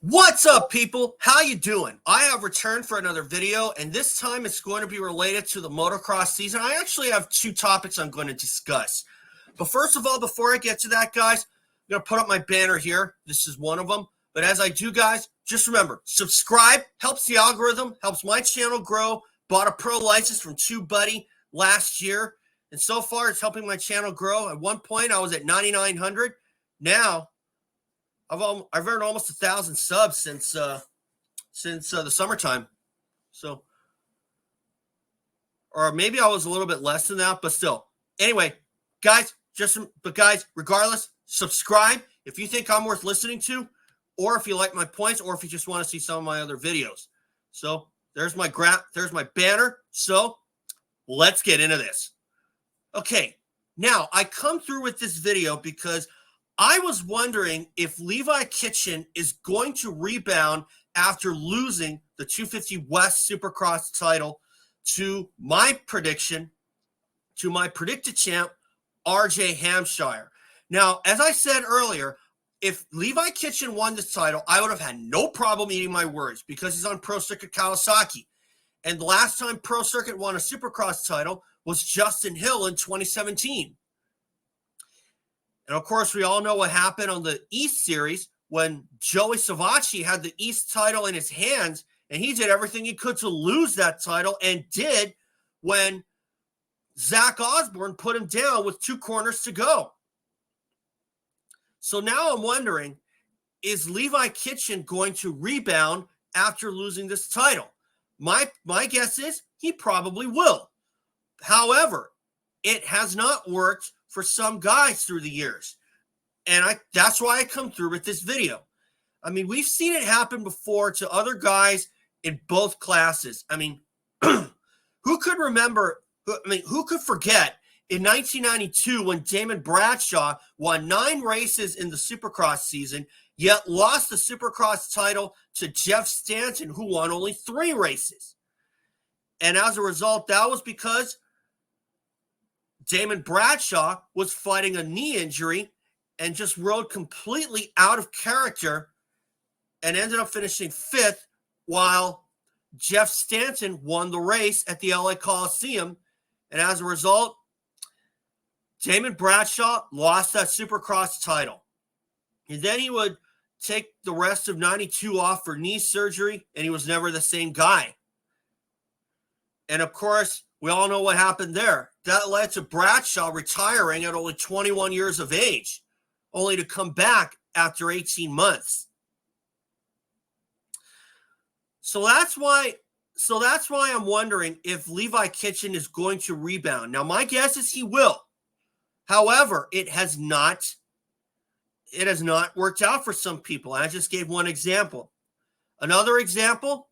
What's up, people? How you doing? I have returned for another video, and this time it's going to be related to the motocross season. I actually have two topics I'm going to discuss. But first of all, before I get to that, guys, I'm going to put up my banner here. This is one of them. But as I do, guys, just remember, subscribe. Helps the algorithm, helps my channel grow. Bought a pro license from TubeBuddy last year, and so far it's helping my channel grow. At one point, I was at 9,900. Now, I've earned almost 1,000 subs since the summertime. So, or maybe I was a little bit less than that, but still. Anyway, guys, regardless, subscribe if you think I'm worth listening to, or if you like my points, or if you just want to see some of my other videos. So there's my banner. So let's get into this. Okay, now I come through with this video because I was wondering if Levi Kitchen is going to rebound after losing the 250 West Supercross title to my predicted champ, RJ Hampshire. Now, as I said earlier, if Levi Kitchen won this title, I would have had no problem eating my words because he's on Pro Circuit Kawasaki. And the last time Pro Circuit won a Supercross title was Justin Hill in 2017. And of course, we all know what happened on the East Series when Joey Savacci had the East title in his hands, and he did everything he could to lose that title, and did when Zach Osborne put him down with 2 corners to go. So now I'm wondering, is Levi Kitchen going to rebound after losing this title? My guess is he probably will. However, it has not worked for some guys through the years. And that's why I come through with this video. I mean, we've seen it happen before to other guys in both classes. I mean, who could forget in 1992 when Damon Bradshaw won 9 races in the Supercross season, yet lost the Supercross title to Jeff Stanton, who won only 3 races. And as a result, that was because Damon Bradshaw was fighting a knee injury and just rode completely out of character and ended up finishing 5th, while Jeff Stanton won the race at the LA Coliseum. And as a result, Damon Bradshaw lost that Supercross title. And then he would take the rest of 92 off for knee surgery, and he was never the same guy. And of course, we all know what happened there. That led to Bradshaw retiring at only 21 years of age, only to come back after 18 months. So that's why I'm wondering if Levi Kitchen is going to rebound. Now, my guess is he will. However, it has not worked out for some people. I just gave one example. Another example,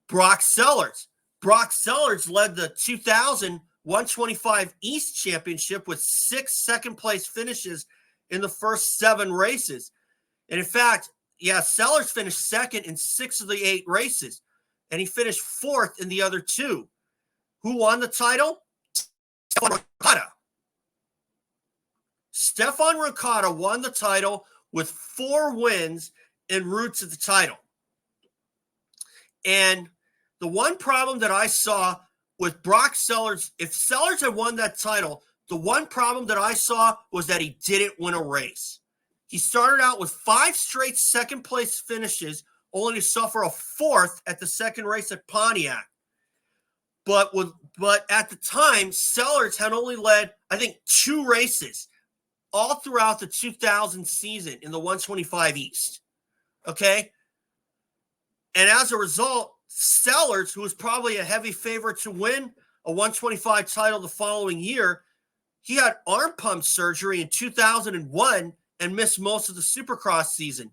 Brock Sellards. Brock Sellards led the 2000 125 East Championship with 6 second-place finishes in the first 7 races. And in fact, Sellards finished second in 6 of the 8 races, and he finished 4th in the other 2. Who won the title? Stephane Roncada. Stephane Roncada won the title with 4 wins en route to the title. And the one problem that I saw with Brock Sellards, if Sellards had won that title, the one problem that I saw was that he didn't win a race. He started out with 5 straight second-place finishes, only to suffer a 4th at the second race at Pontiac. But at the time, Sellards had only led, I think, 2 races all throughout the 2000 season in the 125 East. Okay? And as a result, Sellards, who was probably a heavy favorite to win a 125 title the following year, he had arm pump surgery in 2001 and missed most of the Supercross season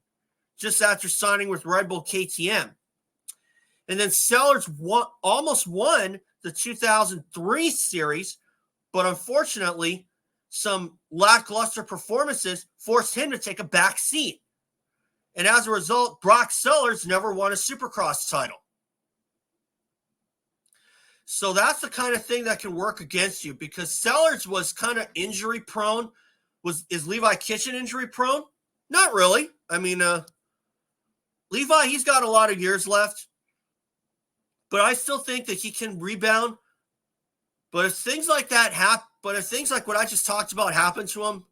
just after signing with Red Bull KTM. And then Sellards almost won the 2003 series, but unfortunately, some lackluster performances forced him to take a back seat. And as a result, Brock Sellards never won a Supercross title. So that's the kind of thing that can work against you, because Sellards was kind of injury prone. Is Levi Kitchen injury prone? Not really. I mean, Levi, he's got a lot of years left, but I still think that he can rebound. But if things like that happen, but if things like what I just talked about happen to him,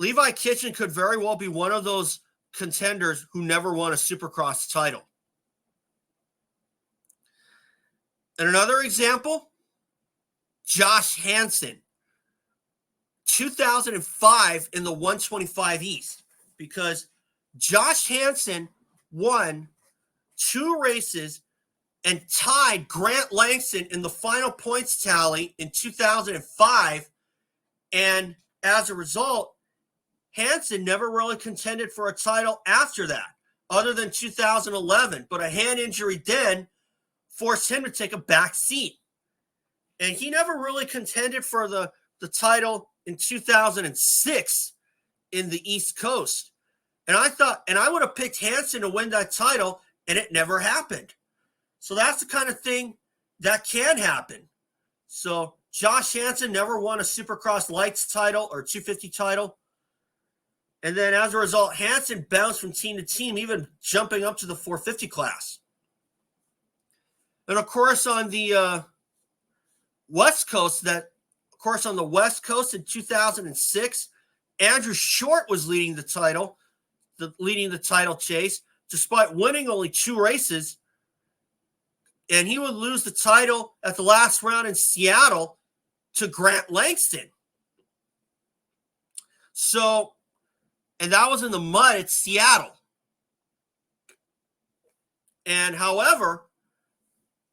Levi Kitchen could very well be one of those contenders who never won a Supercross title. And another example, Josh Hansen, 2005 in the 125 East, because Josh Hansen won 2 races and tied Grant Langston in the final points tally in 2005. And as a result, Hansen never really contended for a title after that, other than 2011. But a hand injury then forced him to take a back seat. And he never really contended for the title in 2006 in the East Coast. And I would have picked Hansen to win that title, and it never happened. So that's the kind of thing that can happen. So Josh Hansen never won a Supercross Lights title or 250 title. And then as a result, Hansen bounced from team to team, even jumping up to the 450 class. And of course, on the West Coast, on the West Coast in 2006, Andrew Short was leading the title chase, despite winning only 2 races. And he would lose the title at the last round in Seattle to Grant Langston. So, and that was in the mud at Seattle. And however,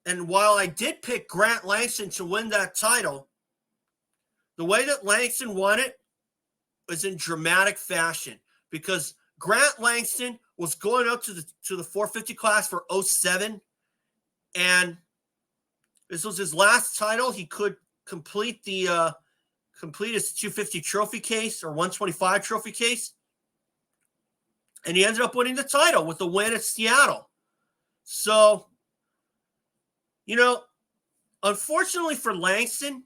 and while I did pick Grant Langston to win that title, the way that Langston won it was in dramatic fashion, because Grant Langston was going up to the 450 class for 07, and this was his last title. He could complete his 250 trophy case or 125 trophy case, and he ended up winning the title with the win at Seattle. So, unfortunately for Langston,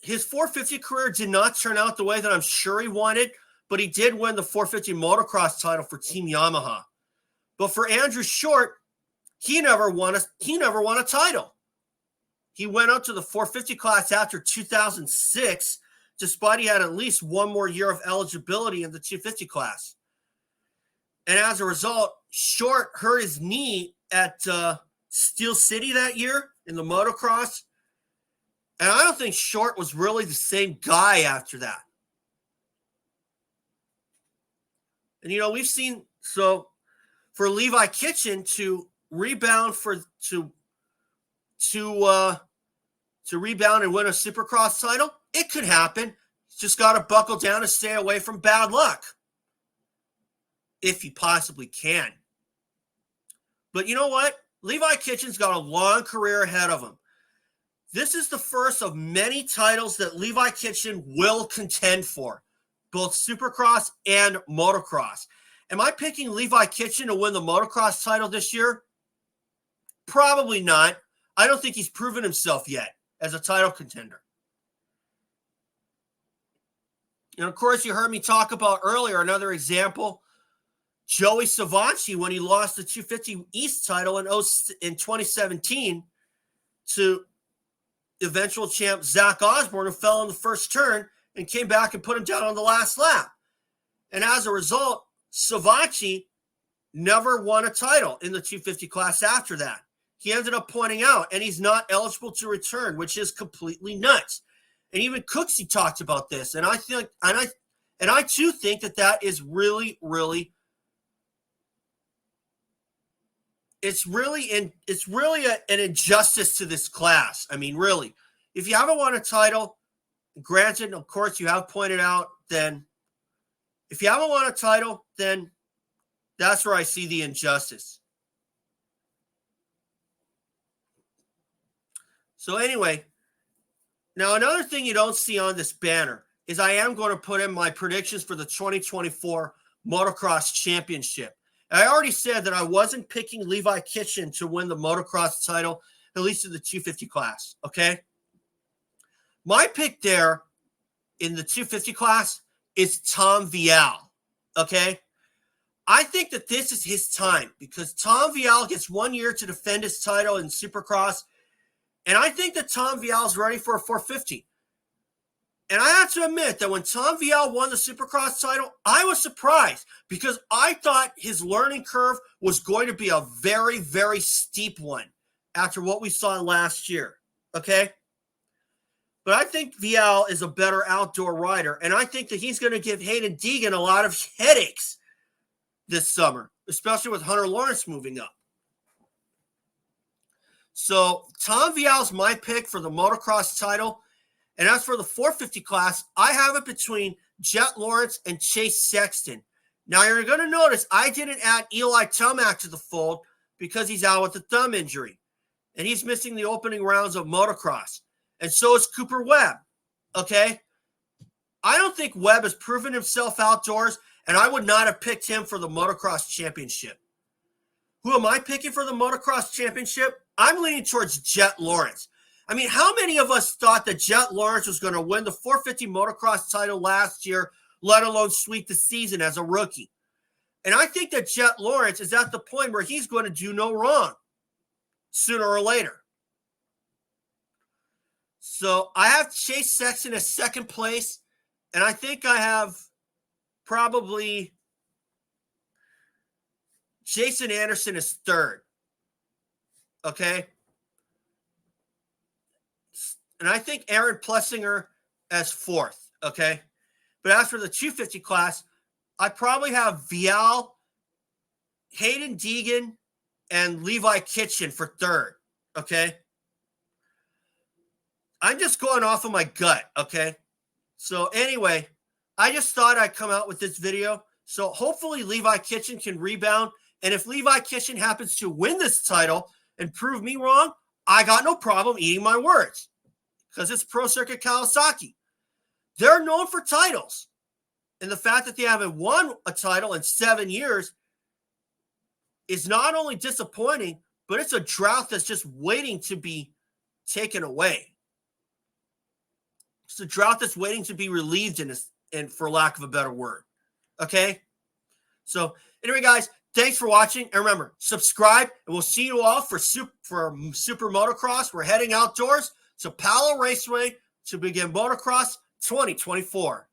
his 450 career did not turn out the way that I'm sure he wanted, but he did win the 450 motocross title for Team Yamaha. But for Andrew Short, he never won a title. He went up to the 450 class after 2006, despite he had at least one more year of eligibility in the 250 class. And as a result, Short hurt his knee at Steel City that year in the motocross. And I don't think Short was really the same guy after that. And, we've seen, so for Levi Kitchen to rebound to rebound and win a Supercross title, it could happen. Just got to buckle down and stay away from bad luck, if you possibly can. But you know what? Levi Kitchen's got a long career ahead of him. This is the first of many titles that Levi Kitchen will contend for, both Supercross and Motocross. Am I picking Levi Kitchen to win the Motocross title this year? Probably not. I don't think he's proven himself yet as a title contender. And of course, you heard me talk about earlier another example, Joey Savatgy, when he lost the 250 East title in 2017 to eventual champ Zach Osborne, who fell in the first turn and came back and put him down on the last lap. And as a result, Savatgy never won a title in the 250 class after that. He ended up pointing out, and he's not eligible to return, which is completely nuts. And even Cooksey talked about this, and I too think that is really, really, it's really an injustice to this class. I mean, really, if you haven't won a title, granted, of course, you have pointed out, then if you haven't won a title, then that's where I see the injustice. So anyway, now another thing you don't see on this banner is I am going to put in my predictions for the 2024 Motocross Championship. And I already said that I wasn't picking Levi Kitchen to win the motocross title, at least in the 250 class, okay? My pick there in the 250 class is Tom Vial, okay? I think that this is his time because Tom Vialle gets 1 year to defend his title in Supercross. And I think that Tom Vialle is ready for a 450. And I have to admit that when Tom Vialle won the Supercross title, I was surprised because I thought his learning curve was going to be a very, very steep one after what we saw last year. Okay? But I think Vialle is a better outdoor rider, and I think that he's going to give Hayden Deegan a lot of headaches this summer, especially with Hunter Lawrence moving up. So Tom Vialle's my pick for the motocross title. And as for the 450 class, I have it between Jet Lawrence and Chase Sexton. Now, you're going to notice I didn't add Eli Tomac to the fold because he's out with a thumb injury. And he's missing the opening rounds of motocross. And so is Cooper Webb. Okay? I don't think Webb has proven himself outdoors, and I would not have picked him for the motocross championship. Who am I picking for the motocross championship? I'm leaning towards Jet Lawrence. I mean, how many of us thought that Jet Lawrence was going to win the 450 motocross title last year, let alone sweep the season as a rookie? And I think that Jet Lawrence is at the point where he's going to do no wrong sooner or later. So I have Chase Sexton as second place, and I think I have probably Jason Anderson as third. Okay? And I think Aaron Plessinger as fourth, okay? But as for the 250 class, I probably have Vialle, Hayden Deegan, and Levi Kitchen for third, okay? I'm just going off of my gut, okay? So anyway, I just thought I'd come out with this video. So hopefully Levi Kitchen can rebound. And if Levi Kitchen happens to win this title and prove me wrong, I got no problem eating my words. Because it's Pro Circuit Kawasaki. They're known for titles. And the fact that they haven't won a title in 7 years is not only disappointing, but it's a drought that's just waiting to be taken away. It's a drought that's waiting to be relieved in for lack of a better word. Okay? So, anyway, guys, thanks for watching. And remember, subscribe, and we'll see you all for Super Motocross. We're heading outdoors to Palo Raceway to begin Motocross 2024.